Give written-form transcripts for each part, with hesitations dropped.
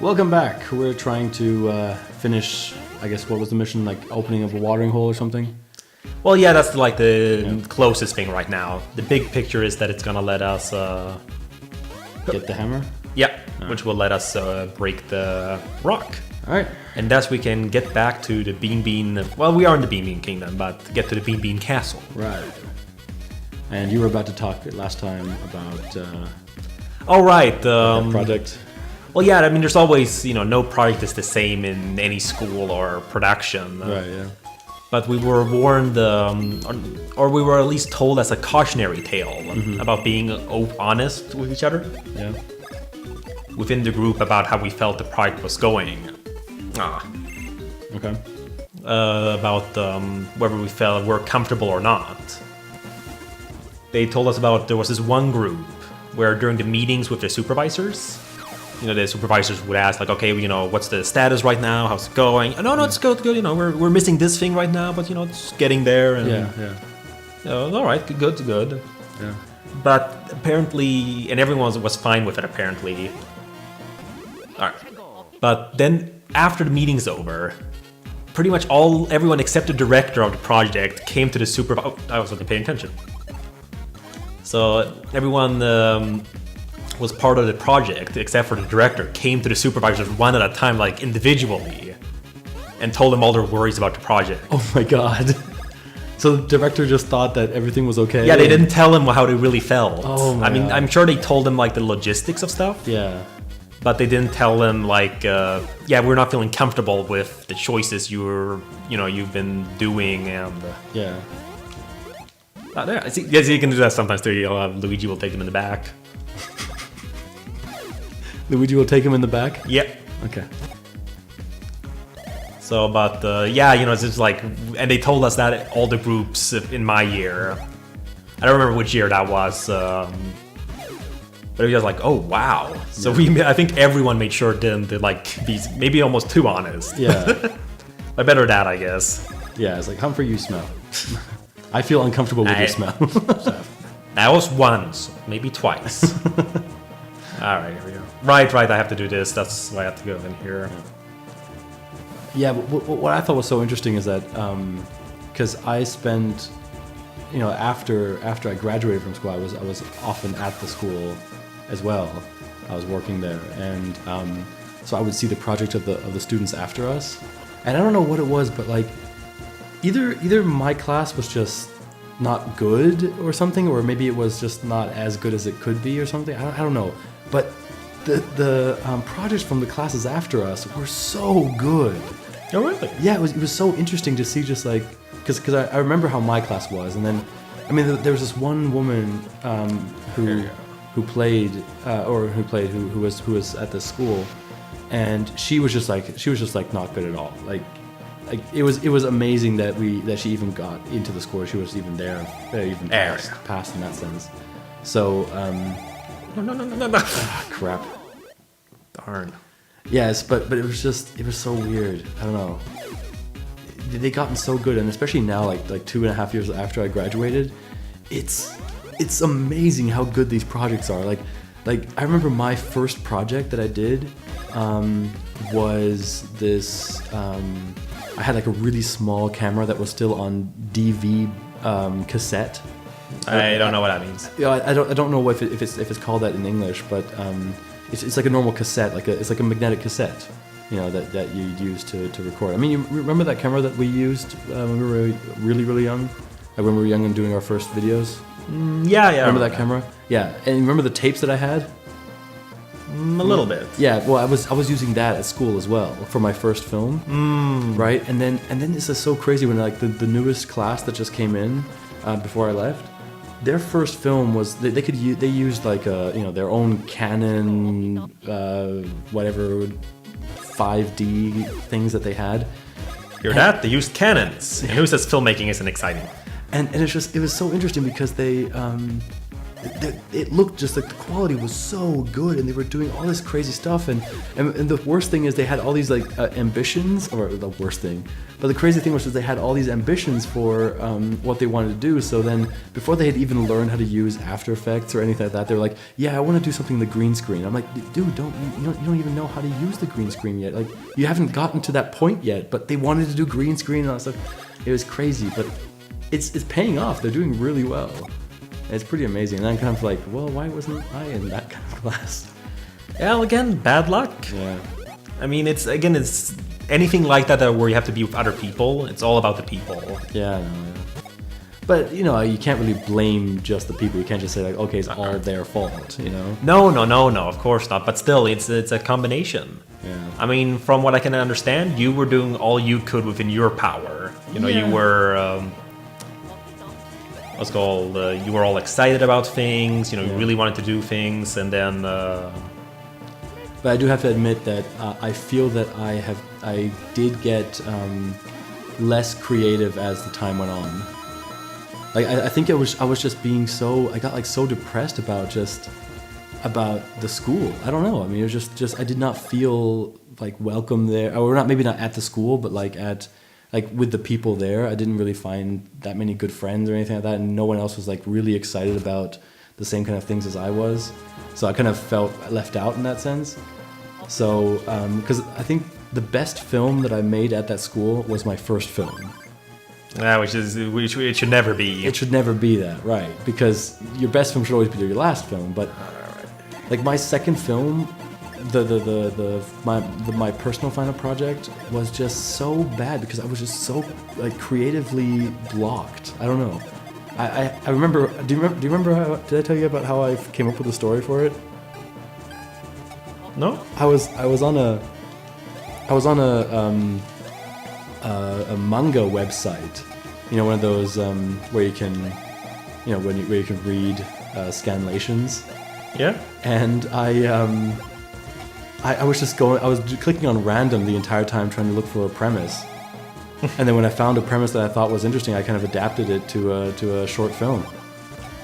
Welcome back. We're trying to finish, I guess, what was the mission? Like opening of a watering hole or something? Well, yeah, that's like the closest thing right now. The big picture is that it's gonna let us... Get the hammer? Yeah, which will let us break the rock. Alright. And thus we can get back to the Bean... Well, we are in the Bean Kingdom, but get to the Bean Castle. Right. And you were about to talk last time about... All right. Project. Well, yeah, I mean, there's always, no project is the same in any school or production. Right, yeah. But we were warned, or we were at least told as a cautionary tale about being honest with each other. Yeah. Within the group about how we felt the project was going. Okay. About whether we felt we're comfortable or not. They told us about there was this one group where during the meetings with the supervisors, the supervisors would ask like, okay, what's the status right now? How's it going? Oh, no, it's good. We're missing this thing right now, but it's getting there. And, all right, good. Yeah. But apparently, and everyone was fine with it apparently. All right. But then after the meeting's over, pretty much everyone except the director of the project came to the supervisor. Oh, I wasn't paying attention. So everyone was part of the project, except for the director, came to the supervisors one at a time, like individually, and told them all their worries about the project. Oh my god. So the director just thought that everything was okay? Yeah, they didn't tell him how they really felt. Oh my God. I'm sure they told him like the logistics of stuff. Yeah. But they didn't tell him like, we're not feeling comfortable with the choices you've been doing and... Yeah. Yes, you can do that sometimes too. Luigi will take them in the back. Luigi will take him in the back? Yep. Okay. So, but it's just like, and they told us that all the groups in my year, I don't remember which year that was, but it was just like, oh wow. So I think everyone made sure to like be maybe almost too honest. Yeah. I better that, I guess. Yeah, it's like, Humphrey, you smell. I feel uncomfortable with your smell. That was once, maybe twice. Alright, here we go. Right, I have to do this. That's why I have to go in here. Yeah, but what I thought was so interesting is that, because I spent, after I graduated from school, I was often at the school as well. I was working there, and so I would see the project of the students after us, and I don't know what it was, but like, either my class was just not good or something, or maybe it was just not as good as it could be or something. I don't know. But the projects from the classes after us were so good. Oh, really? Yeah, it was so interesting to see just like, because I remember how my class was, and then, I mean, there was this one woman who was at the school, and she was just like not good at all. Like it was amazing that she even got into the score. She was even there, even passed in that sense. So. No. Crap. Darn. Yes, but it was so weird. I don't know. They gotten so good, and especially now, like 2.5 years after I graduated, it's amazing how good these projects are. Like I remember my first project that I did was this. I had like a really small camera that was still on DV cassette. I don't know what that means. Yeah, I don't know if it's called that in English, but it's like a normal cassette, it's like a magnetic cassette, that you use to record. I mean, you remember that camera that we used when we were really young, like when we were young and doing our first videos? Yeah. Remember that camera? Yeah, and remember the tapes that I had? A little bit. Yeah, well, I was using that at school as well for my first film, right? And then this is so crazy when like the newest class that just came in before I left. Their first film was they used like their own Canon whatever 5D things that they had. Hear that? They used Canons. And who says filmmaking isn't exciting? And it was so interesting because they it looked just like the quality was so good, and they were doing all this crazy stuff, and the worst thing is they had all these like ambitions, or the worst thing, but the crazy thing was that they had all these ambitions for what they wanted to do. So then before they had even learned how to use After Effects or anything like that, they were like, yeah, I want to do something in the green screen. I'm like, dude, you don't even know how to use the green screen yet. Like, you haven't gotten to that point yet, but they wanted to do green screen and all that stuff. It was crazy, but it's paying off. They're doing really well. It's pretty amazing. And I'm kind of like, well, why wasn't I in that kind of class? Well, again, bad luck. Yeah. I mean, it's anything like that where you have to be with other people. It's all about the people. Yeah, I know, yeah. But, you can't really blame just the people. You can't just say, like, okay, it's all their fault, No, of course not. But still, it's a combination. Yeah. I mean, from what I can understand, you were doing all you could within your power. You were... what's called, you were all excited about things, you really wanted to do things, and then... But I do have to admit that I feel that I did get less creative as the time went on. Like, I think I was just being I got like so depressed about the school. I don't know, I mean, it was just I did not feel like welcome there, or maybe not at the school, but like with the people there. I didn't really find that many good friends or anything like that, and no one else was like really excited about the same kind of things as I was. So I kind of felt left out in that sense. So, because I think the best film that I made at that school was my first film. Yeah, which it should never be. It should never be that, right? Because your best film should always be your last film. But like my second film, my personal final project was just so bad because I was just so like creatively blocked. I don't know. I remember. Do you remember? Did I tell you about how I came up with a story for it? No. I was on a manga website. One of those where you can, where you can read scanlations. Yeah. And I was just clicking on random the entire time trying to look for a premise. And then when I found a premise that I thought was interesting, I kind of adapted it to a short film.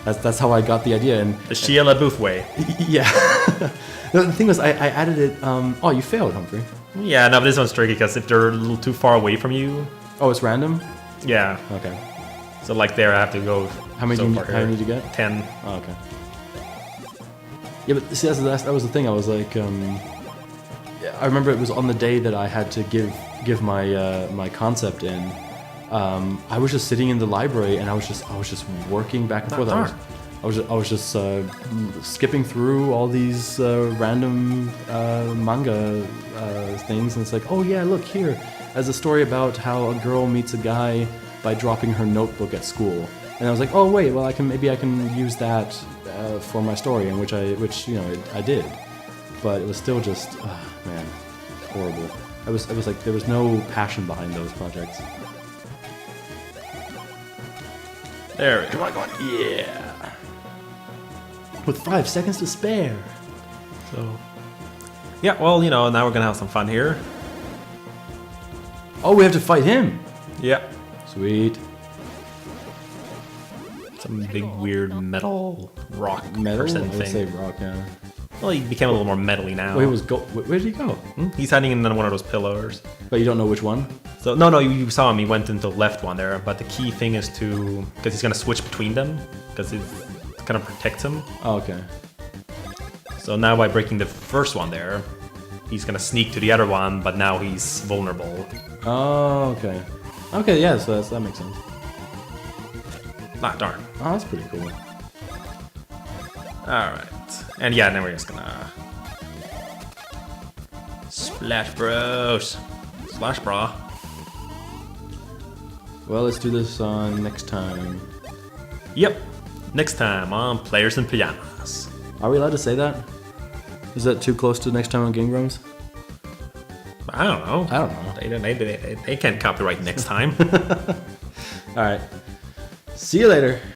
That's how I got the idea. And the Shia LaBeouf way. Yeah. The thing was, I added it. Oh, you failed, Humphrey. Yeah, no, but this one's tricky because if they're a little too far away from you. Oh, it's random? Yeah. Okay. So like there, I have to go. How many did you get? 10. Oh, okay. Yeah, but see, that was the thing. I was like, I remember it was on the day that I had to give my concept in. I was just sitting in the library and I was just working back and forth. I was just skipping through all these random manga things, and it's like, oh yeah, look here, as a story about how a girl meets a guy by dropping her notebook at school. And I was like, oh wait, well maybe I can use that for my story, and which I did, but it was still just man, horrible. It was like there was no passion behind those projects. There we go. Come on, yeah. With 5 seconds to spare. So, yeah, well, now we're gonna have some fun here. Oh, we have to fight him. Yeah. Sweet. Some big weird metal rock Metal? person I would thing. say rock, yeah. Well, he became a little more metally now. Where did he go? He's hiding in one of those pillars. But you don't know which one? So no, you saw him. He went into the left one there. But the key thing is because he's gonna switch between them because it kind of protects him. Oh, okay. So now by breaking the first one there, he's gonna sneak to the other one. But now he's vulnerable. Oh, okay. Okay, yeah, so that makes sense. Ah, darn. Oh, that's pretty cool. Alright. And yeah, then we're just gonna... Splash Bros. Splash Bra. Well, let's do this next time. Yep. Next time on Players in Pajamas. Are we allowed to say that? Is that too close to next time on Game Grumps? I don't know. I don't know. They can't copyright next time. Alright. See you later.